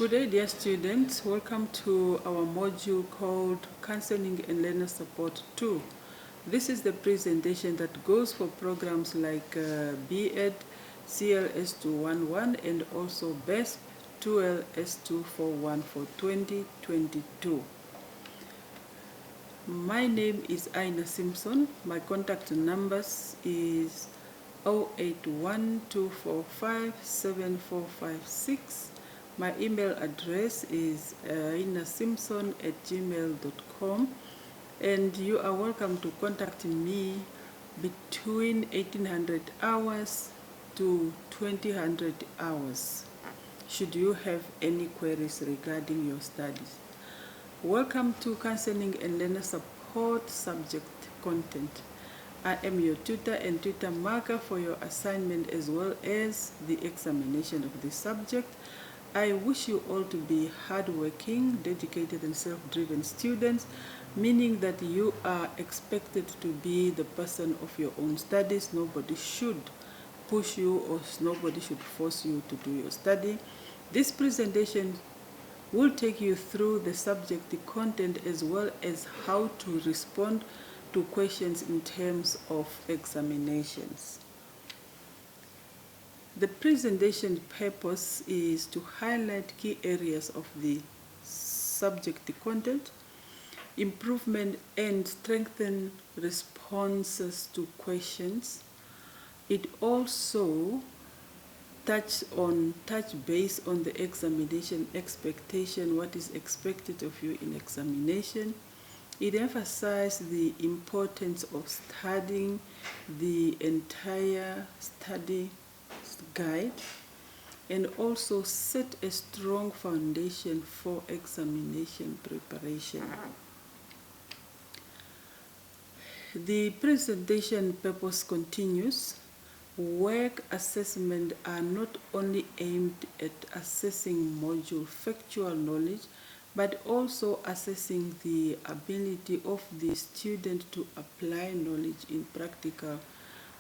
Good day, dear students. Welcome to our module called Counseling and Learner Support 2. This is the presentation that goes for programs like B.Ed, CLS2 and also BESP 2LS241 for 2022. My name is Aina Simpson. My contact numbers is 0812457456. My email address is ainasimpson@gmail.com, and you are welcome to contact me between 1800 hours to 2000 hours should you have any queries regarding your studies. Welcome to Counseling and Learner Support subject content. I am your tutor and tutor marker for your assignment as well as the examination of this subject. I wish you all to be hardworking, dedicated and self-driven students, meaning that you are expected to be the person of your own studies. Nobody should push you or nobody should force you to do your study. This presentation will take you through the subject, the content, as well as how to respond to questions in terms of examinations. The presentation purpose is to highlight key areas of the subject content, improvement and strengthen responses to questions. It also touch base on the examination expectation, what is expected of you in examination. It emphasizes the importance of studying the entire study guide and also set a strong foundation for examination preparation. The presentation purpose continues. Work assessment are not only aimed at assessing module factual knowledge, but also assessing the ability of the student to apply knowledge in practical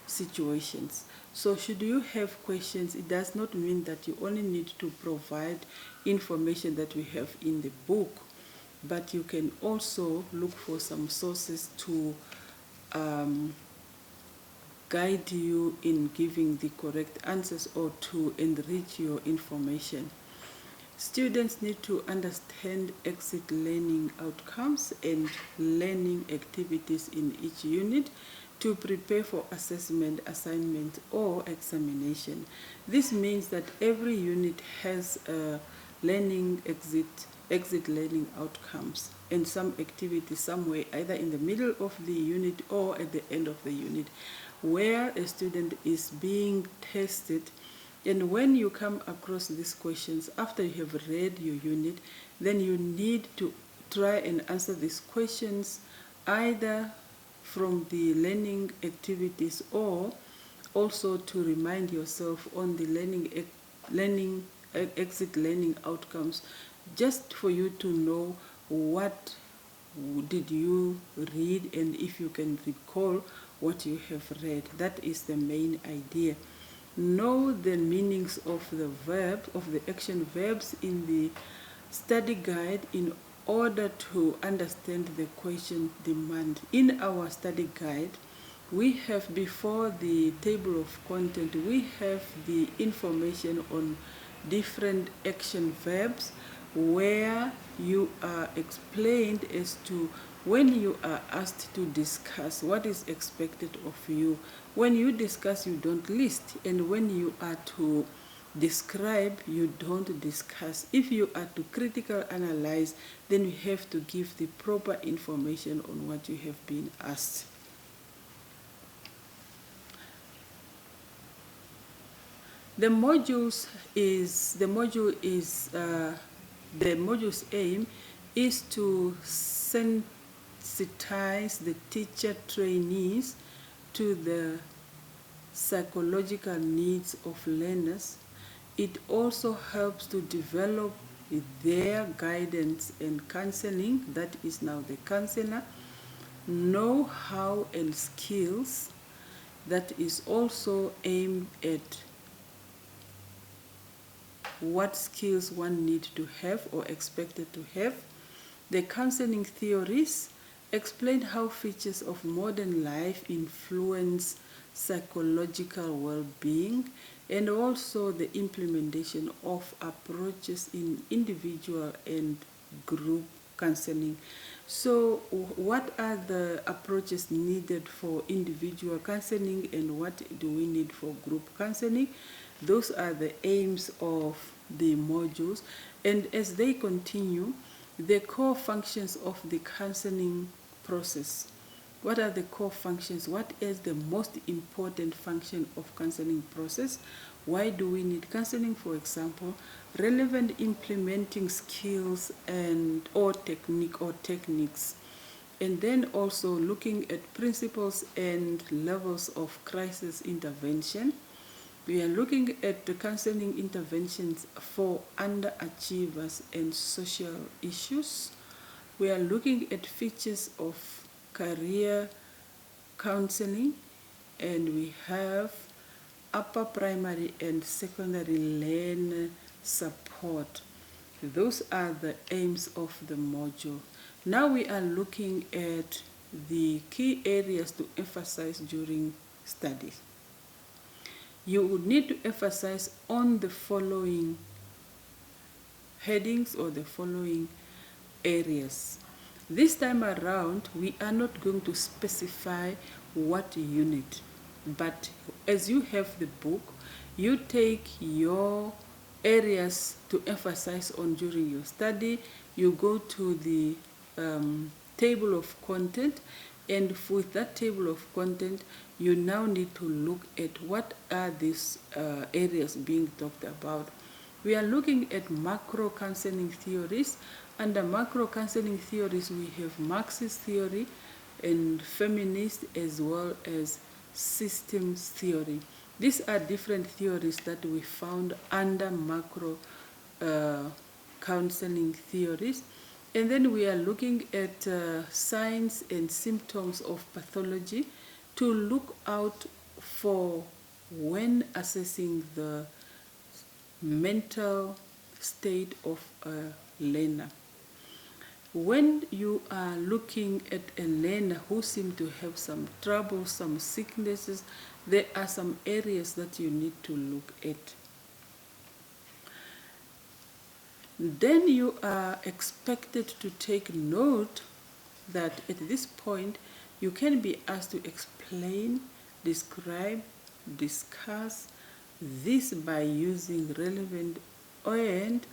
situations. So should you have questions, it does not mean that you only need to provide information that we have in the book, but you can also look for some sources to guide you in giving the correct answers or to enrich your information. Students need to understand exit learning outcomes and learning activities in each unit to prepare for assessment, assignment, or examination. This means that every unit has a learning exit learning outcomes and some activity somewhere either in the middle of the unit or at the end of the unit where a student is being tested. And when you come across these questions after you have read your unit, then you need to try and answer these questions either from the learning activities or also to remind yourself on the exit learning outcomes, just for you to know what did you read and if you can recall what you have read. That is the main idea. Know the meanings of the verbs, of the action verbs in the study guide in order to understand the question demand. In our study guide, we have, before the table of content, we have the information on different action verbs where you are explained as to when you are asked to discuss what is expected of you. When you discuss, you don't list, and when you are to describe, you don't discuss. If you are to critical analyze, then you have to give the proper information on what you have been asked. The module's aim is to sensitize the teacher trainees to the psychological needs of learners. It also helps to develop their guidance and counseling, that is now the counselor, know-how and skills, that is also aimed at what skills one needs to have or expected to have. The counseling theories explain how features of modern life influence psychological well-being, and also the implementation of approaches in individual and group counseling. So what are the approaches needed for individual counseling and what do we need for group counseling? Those are the aims of the modules, and as they continue, the core functions of the counseling process. What are the core functions? What is the most important function of counseling process? Why do we need counseling? For example, relevant implementing skills and or techniques. And then also looking at principles and levels of crisis intervention. We are looking at the counseling interventions for underachievers and social issues. We are looking at features of career counseling, and we have upper primary and secondary learner support. Those are the aims of the module. Now we are looking at the key areas to emphasize during studies. You would need to emphasize on the following headings or the following areas. This time around, we are not going to specify what unit, but as you have the book, you take your areas to emphasize on during your study, you go to the table of content, and with that table of content, you now need to look at what are these areas being talked about. We are looking at macro counseling theories. Under macro counseling theories, we have Marxist theory and feminist as well as systems theory. These are different theories that we found under macro counseling theories. And then we are looking at signs and symptoms of pathology to look out for when assessing the mental state of a learner. When you are looking at a learner who seems to have some trouble, some sicknesses, there are some areas that you need to look at. Then you are expected to take note that at this point you can be asked to explain, describe, discuss this by using relevant and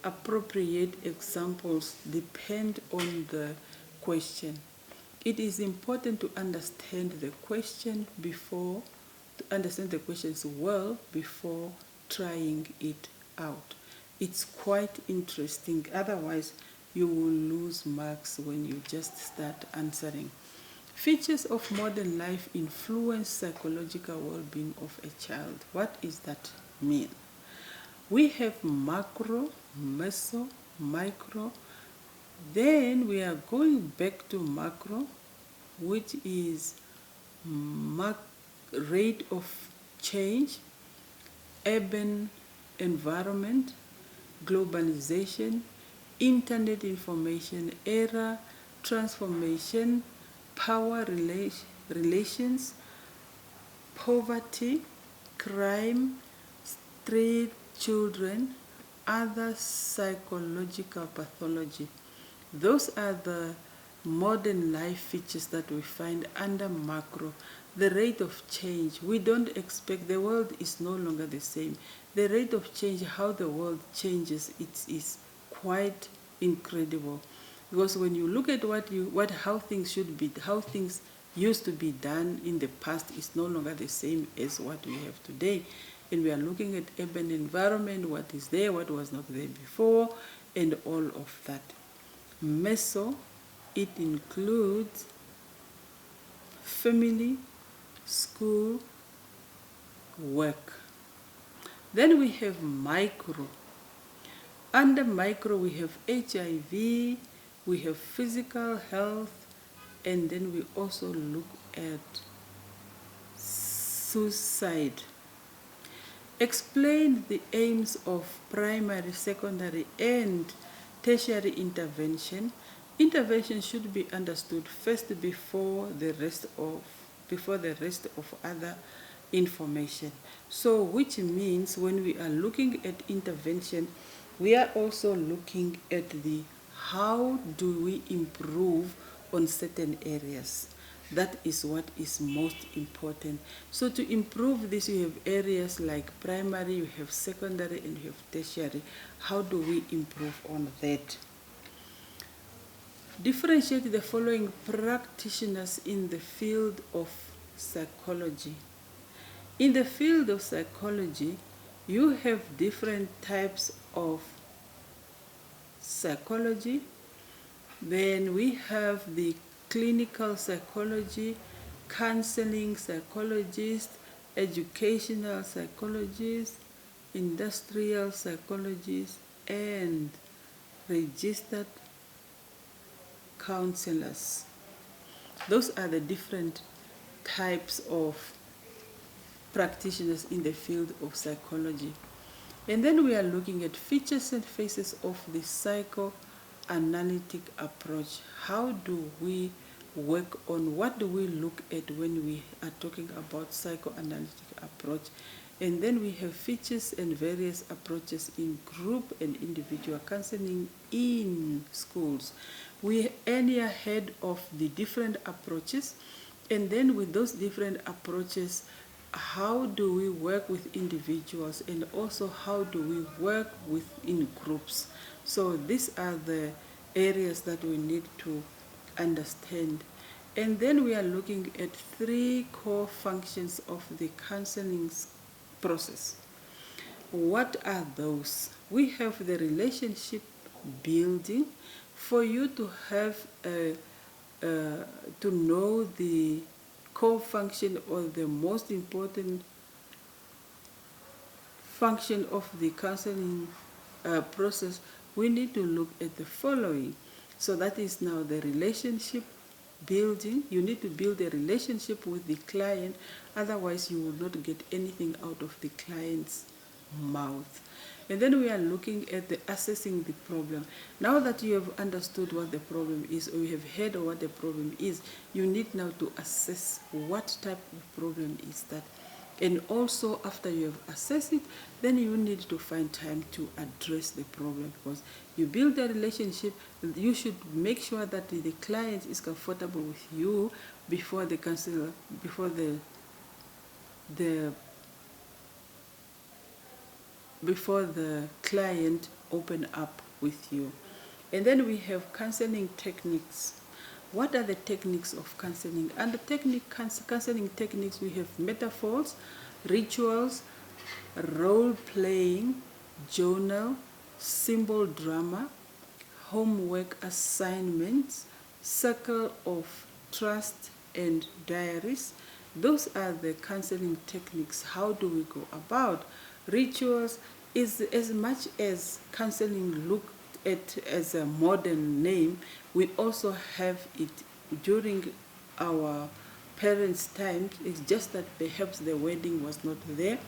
appropriate examples depend on the question. It is important to understand the question before, to understand the questions well before trying it out. It's quite interesting, otherwise you will lose marks when you just start answering. Features of modern life influence psychological well-being of a child. What does that mean? We have macro, meso, micro. Then we are going back to macro, which is rate of change, urban environment, globalization, internet information era, transformation, power relations, poverty, crime, street children, other psychological pathology. Those are the modern life features that we find under macro. The rate of change, we don't expect, the world is no longer the same. The rate of change, how the world changes, it is quite incredible. Because when you look at how things should be, how things used to be done in the past is no longer the same as what we have today. And we are looking at urban environment, what is there, what was not there before, and all of that. Meso, it includes family, school, work. Then we have micro. Under micro, we have HIV, we have physical health, and then we also look at suicide. Explain the aims of primary, secondary, and tertiary intervention. Intervention should be understood first before the rest of other information. So which means when we are looking at intervention, we are also looking at the how do we improve on certain areas. That is what is most important. So to improve this, you have areas like primary, you have secondary, and you have tertiary. How do we improve on that? Differentiate the following practitioners in the field of psychology. In the field of psychology, you have different types of psychology. Then we have the clinical psychology, counseling psychologist, educational psychologist, industrial psychologist, and registered counselors. Those are the different types of practitioners in the field of psychology. And then we are looking at features and phases of the psychoanalytic approach. How do we work on, what do we look at when we are talking about psychoanalytic approach? And then we have features and various approaches in group and individual counseling in schools. We earlier heard of the different approaches, and then with those different approaches, how do we work with individuals, and also how do we work within groups. So these are the areas that we need to understand. And then we are looking at 3 core functions of the counseling process. What are those? We have the relationship building. For you to have to know the core function or the most important function of the counseling process, we need to look at the following. So that is now the relationship building. You need to build a relationship with the client, otherwise you will not get anything out of the client's mouth. And then we are looking at the assessing the problem. Now that you have understood what the problem is, or you have heard of what the problem is, you need now to assess what type of problem is that. And also after you have assessed it, then you need to find time to address the problem, because you build a relationship. You should make sure that the client is comfortable with you before the counselor, before the client open up with you. And then we have counseling techniques. What are the techniques of counseling? And the counseling techniques, we have metaphors, rituals, role-playing, journal, symbol drama, homework assignments, circle of trust, and diaries. Those are the counseling techniques. How do we go about? Rituals is as much as counseling looked at as a modern name, we also have it during our parents' time. It's just that perhaps the wording was not there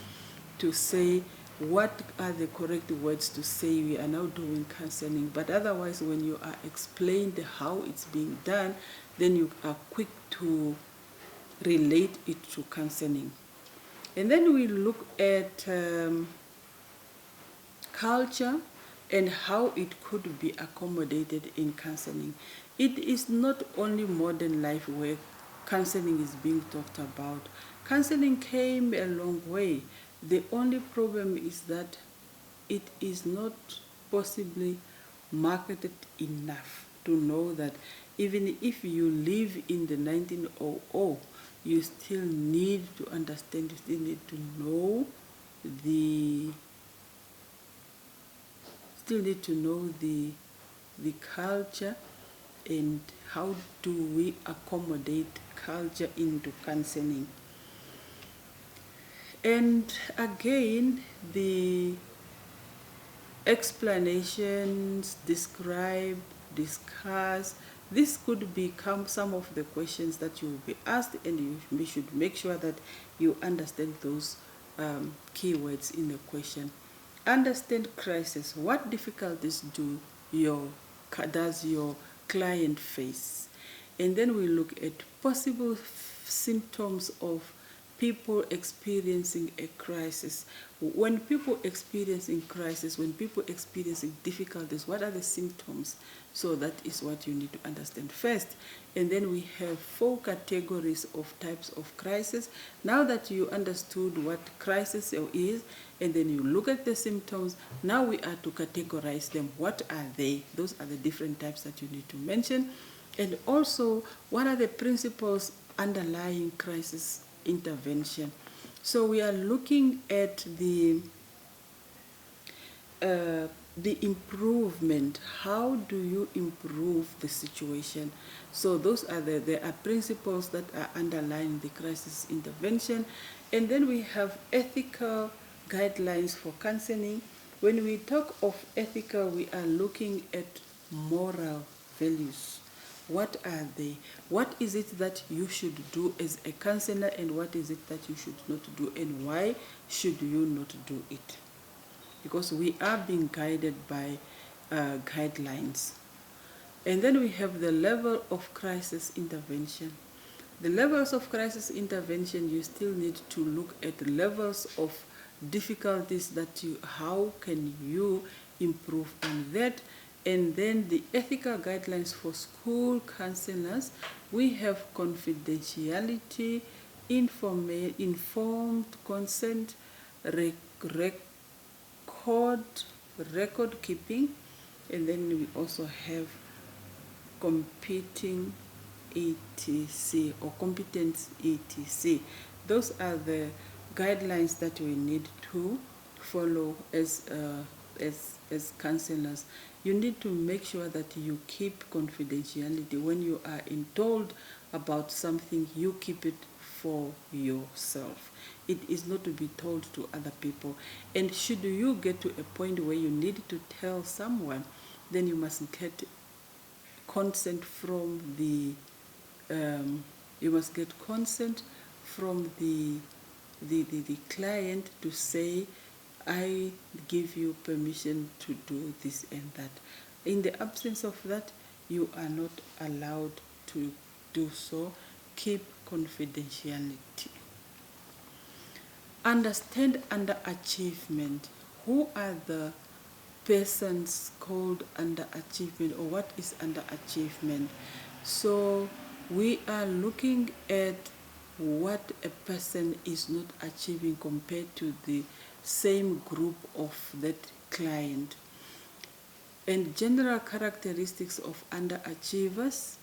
to say what are the correct words to say. We are now doing counseling, but otherwise when you are explained how it's being done, then you are quick to relate it to counseling. And then we look at culture and how it could be accommodated in counseling. It is not only modern life where counseling is being talked about. Counseling came a long way. The only problem is that it is not possibly marketed enough to know that even if you live in the 1900, you still need to understand, you still need to know the culture, and how do we accommodate culture into counseling. And again, the explanations, describe, discuss, this could become some of the questions that you will be asked, and we should make sure that you understand those keywords in the question. Understand crisis. What difficulties does your client face? And then we look at possible symptoms of people experiencing a crisis. When people experiencing crisis, when people experiencing difficulties, what are the symptoms? So that is what you need to understand first. And then we have 4 categories of types of crisis. Now that you understood what crisis is, and then you look at the symptoms, now we are to categorize them. What are they? Those are the different types that you need to mention. And also, what are the principles underlying crisis intervention? So we are looking at the improvement. How do you improve the situation? So those are there are principles that are underlying the crisis intervention. And then we have ethical guidelines for counseling. When we talk of ethical, we are looking at moral values. What are they? What is it that you should do as a counselor, and what is it that you should not do, and why should you not do it? Because we are being guided by guidelines. And then we have the level of crisis intervention. The levels of crisis intervention, you still need to look at the levels of difficulties that how can you improve on that. And then the ethical guidelines for school counselors, we have confidentiality, informed consent, record keeping, and then we also have competing ETC or competence ETC. Those are the guidelines that we need to follow as counselors. You need to make sure that you keep confidentiality. When you are told about something, you keep it for yourself. It is not to be told to other people. And should you get to a point where you need to tell someone, then you must get consent from the client to say, I give you permission to do this and that. In the absence of that, you are not allowed to do so. Keep confidentiality. Understand underachievement. Who are the persons called underachievement, or what is underachievement? So we are looking at what a person is not achieving compared to the same group of that client. And general characteristics of underachievers.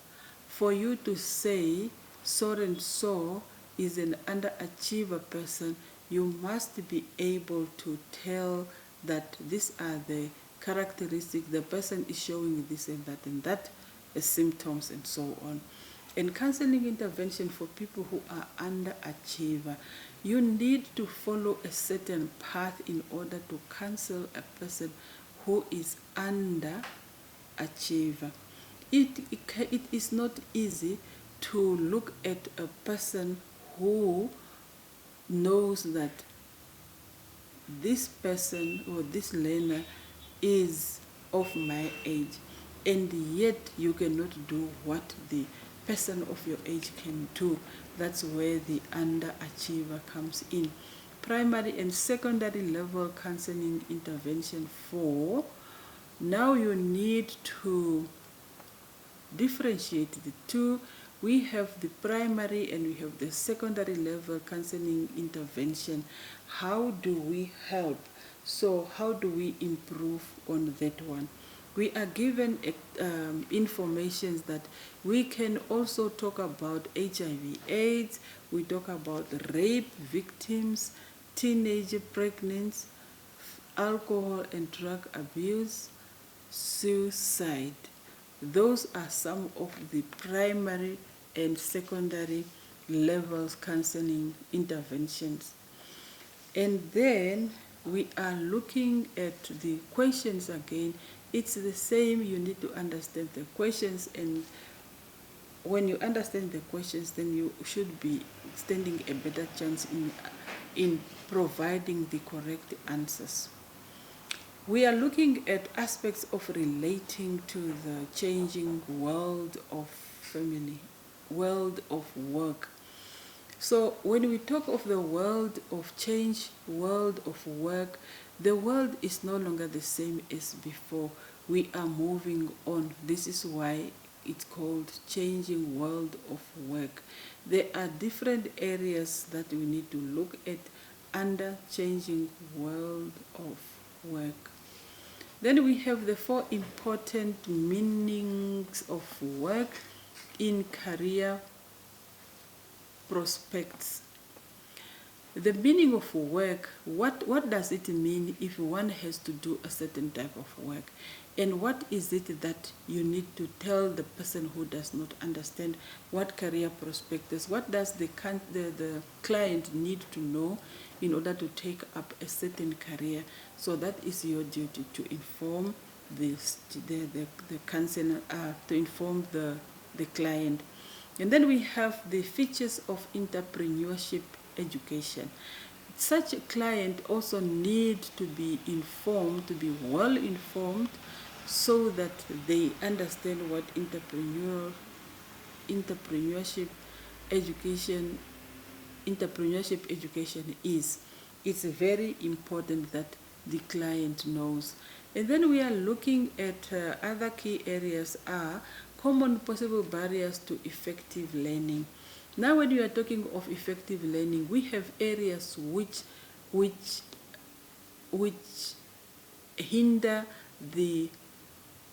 For you to say so and so is an underachiever person, you must be able to tell that these are the characteristics, the person is showing this and that symptoms and so on. And counseling intervention for people who are underachiever, you need to follow a certain path in order to counsel a person who is underachiever. It is not easy to look at a person who knows that this person or this learner is of my age, and yet you cannot do what the person of your age can do. That's where the underachiever comes in. Primary and secondary level counseling intervention for, now you need to differentiate the two. We have the primary and we have the secondary level counseling intervention. How do we help? So how do we improve on that one? We are given information that we can also talk about HIV/AIDS, we talk about rape victims, teenage pregnancy, alcohol and drug abuse, suicide. Those are some of the primary and secondary levels counseling interventions. And then we are looking at the questions again. It's the same. You need to understand the questions, and when you understand the questions, then you should be standing a better chance in in providing the correct answers. We are looking at aspects of relating to the changing world of family, world of work. So when we talk of the world of change, world of work, the world is no longer the same as before. We are moving on. This is why it's called changing world of work. There are different areas that we need to look at under changing world of work. Then we have the 4 important meanings of work in career prospects. The meaning of work, what does it mean if one has to do a certain type of work? And what is it that you need to tell the person who does not understand what career prospect is? What does the client need to know in order to take up a certain career? So that is your duty, to inform the counselor, to inform the client. And then we have the features of entrepreneurship education. Such a client also needs to be informed, to be well informed, so that they understand what entrepreneurship education is. It's very important that the client knows. And then we are looking at other key areas are common possible barriers to effective learning. Now when we are talking of effective learning, we have areas which hinder the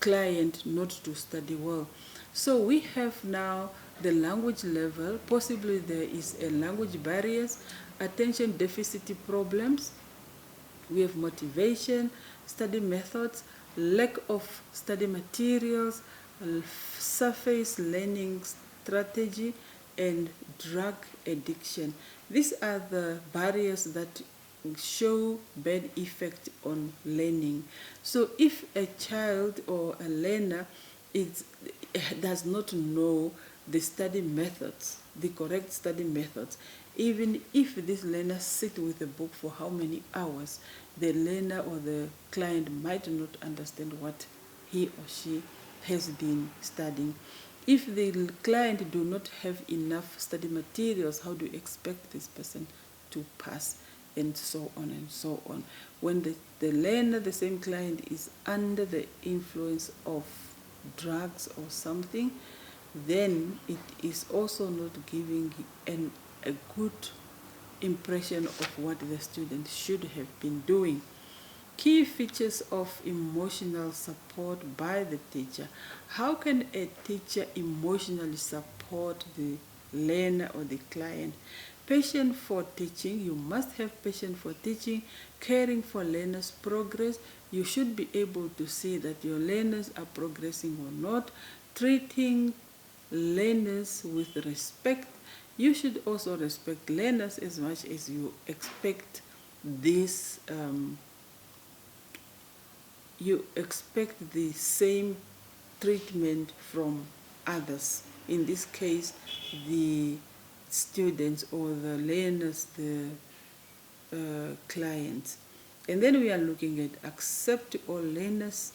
client not to study well. So we have now the language level. Possibly there is a language barriers, attention deficit problems. We have motivation, study methods, lack of study materials, surface learning strategy, and drug addiction. These are the barriers that show bad effect on learning. So if a child or a learner does not know the study methods, the correct study methods, even if this learner sits with a book for how many hours, the learner or the client might not understand what he or she has been studying. If the client do not have enough study materials, how do you expect this person to pass? And so on and so on. When the learner, the same client, is under the influence of drugs or something, then it is also not giving a good impression of what the student should have been doing. Key features of emotional support by the teacher. How can a teacher emotionally support the learner or the client? Patience for teaching. You must have patience for teaching. Caring for learners' progress. You should be able to see that your learners are progressing or not. Treating learners with respect. You should also respect learners as much as you expect this. You expect the same treatment from others. In this case, the students or the learners, the clients. And then we are looking at accept all learners.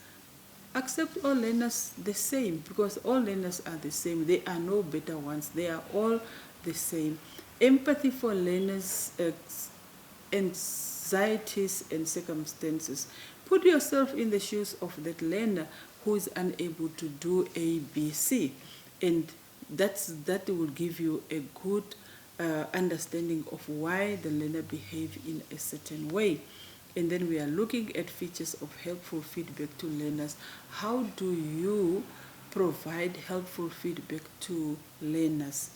Accept all learners the same, because all learners are the same. There are no better ones. They are all the same. Empathy for learners' anxieties and circumstances. Put yourself in the shoes of that learner who is unable to do A, B, C, and that will give you a good understanding of why the learner behaves in a certain way. And then we are looking at features of helpful feedback to learners. How do you provide helpful feedback to learners?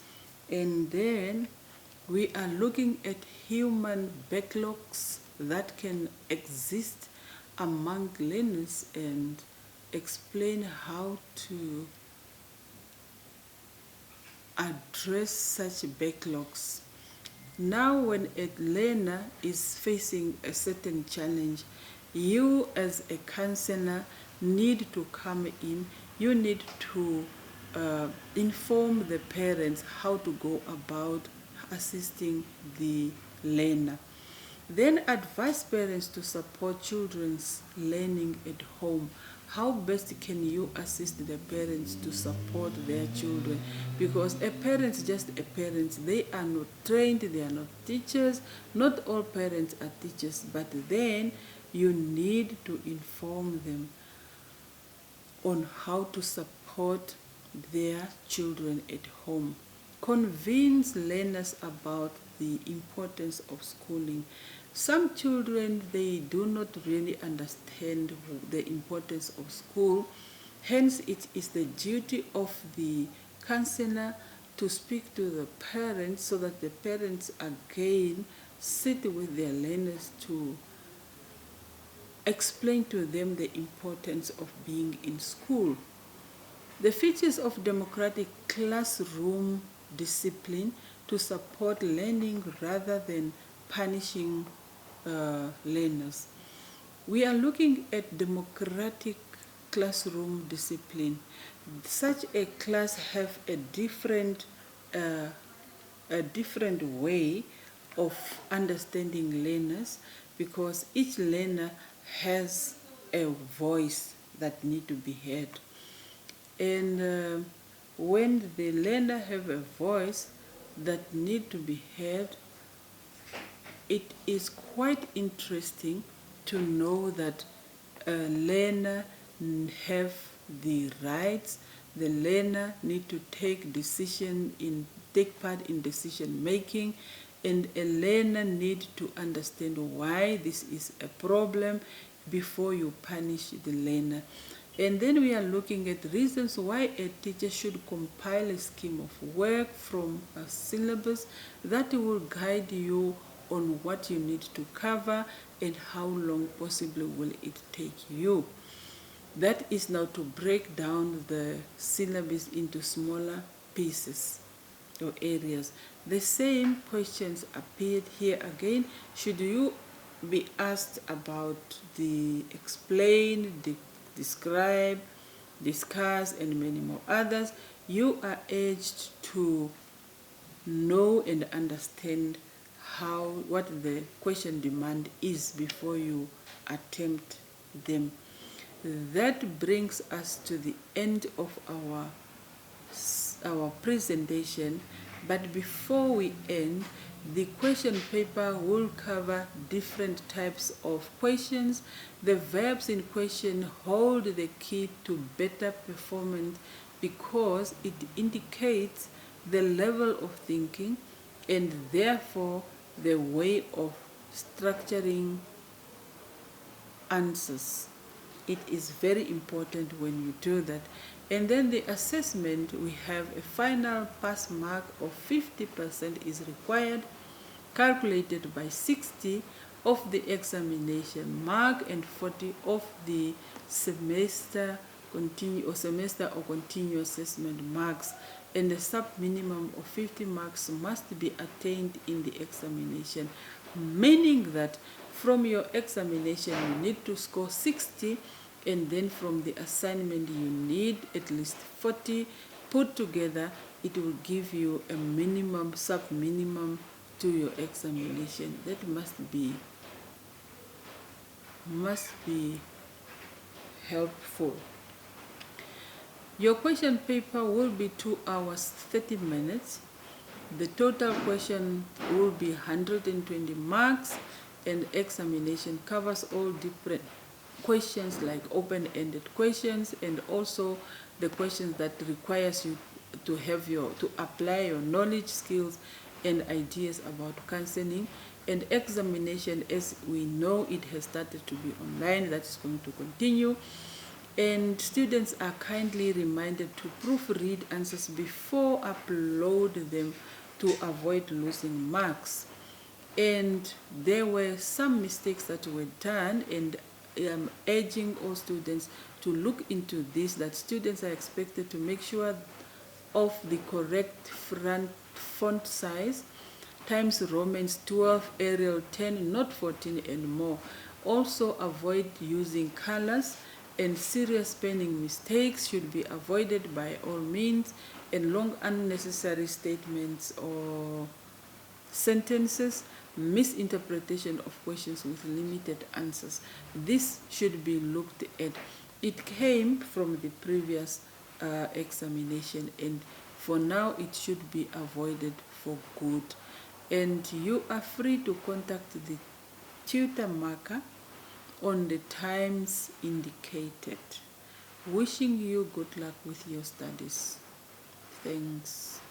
And then we are looking at human backlogs that can exist among learners and explain how to address such backlogs. Now when a learner is facing a certain challenge, you as a counselor need to come in. You need to inform the parents how to go about assisting the learner. Then advise parents to support children's learning at home. How best can you assist the parents to support their children? Because a parent is just a parent. They are not trained, they are not teachers. Not all parents are teachers, but then you need to inform them on how to support their children at home. Convince learners about the importance of schooling. Some children, they do not really understand the importance of school. Hence, it is the duty of the counselor to speak to the parents so that the parents again sit with their learners to explain to them the importance of being in school. The features of democratic classroom discipline to support learning rather than punishing learners. We are looking at democratic classroom discipline. Such a class have a different way of understanding learners, because each learner has a voice that need to be heard. And when the learner have a voice that need to be heard, it is quite interesting to know that a learner have the rights. The learner need to take part in decision making, and a learner need to understand why this is a problem before you punish the learner. And then we are looking at reasons why a teacher should compile a scheme of work from a syllabus that will guide you on what you need to cover and how long possibly will it take you. That is now to break down the syllabus into smaller pieces or areas. The same questions appeared here again. Should you be asked about the explain, describe, discuss, and many more others, you are urged to know and understand what the question demand is before you attempt them. That brings us to the end of our presentation, but before we end, the question paper will cover different types of questions. The verbs in question hold the key to better performance because it indicates the level of thinking and therefore the way of structuring answers. It is very important when you do that. And then the assessment, we have a final pass mark of 50% is required, calculated by 60 of the examination mark and 40 of the semester or continuous assessment marks, and a sub-minimum of 50 marks must be attained in the examination, meaning that from your examination you need to score 60, and then from the assignment you need at least 40. Put together, it will give you a minimum, sub-minimum to your examination. That must be helpful. Your question paper will be 2 hours 30 minutes. The total question will be 120 marks, and examination covers all different questions like open-ended questions and also the questions that requires you to apply your knowledge, skills, and ideas about counseling. And examination, as we know, it has started to be online. That is going to continue. And students are kindly reminded to proofread answers before upload them to avoid losing marks. And there were some mistakes that were done, and I'm urging all students to look into this, that students are expected to make sure of the correct font size, Times Romans 12, Arial 10, not 14 and more. Also avoid using colors, and serious spelling mistakes should be avoided by all means, and long unnecessary statements or sentences misinterpretation of questions with limited answers. This should be looked at. It came from the previous examination, and for now it should be avoided for good. And you are free to contact the tutor marker on the times indicated. Wishing you good luck with your studies. Thanks.